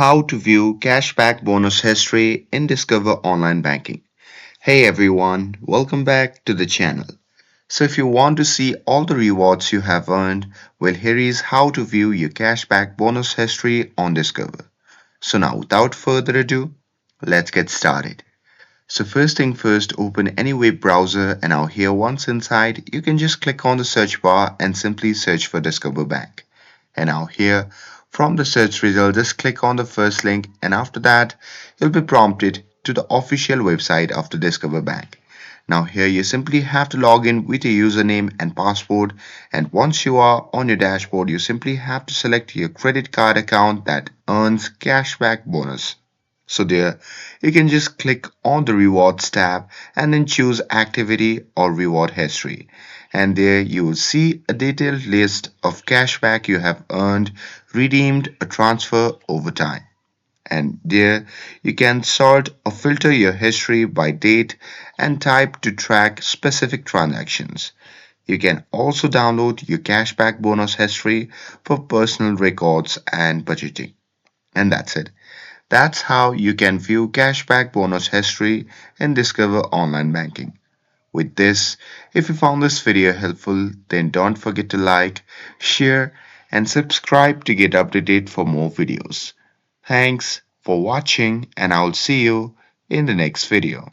How to view cashback bonus history in Discover Online Banking. Hey everyone, welcome back to the channel. So if you want to see all the rewards you have earned, well here is how to view your cashback bonus history on Discover. So now without further ado, let's get started. So first thing first, open any web browser and now here once inside, you can just click on the search bar and simply search for Discover Bank. And now here, from the search result, just click on the first link and after that, you'll be prompted to the official website of the Discover Bank. Now here you simply have to log in with your username and password, and once you are on your dashboard, you simply have to select your credit card account that earns cashback bonus. So there, you can just click on the rewards tab and then choose activity or reward history. And there you will see a detailed list of cashback you have earned, redeemed, or transfer over time. And there you can sort or filter your history by date and type to track specific transactions. You can also download your cashback bonus history for personal records and budgeting. And that's it. That's how you can view cashback bonus history and discover online banking. With this, if you found this video helpful, then don't forget to like, share, and subscribe to get updated for more videos. Thanks for watching, and I'll see you in the next video.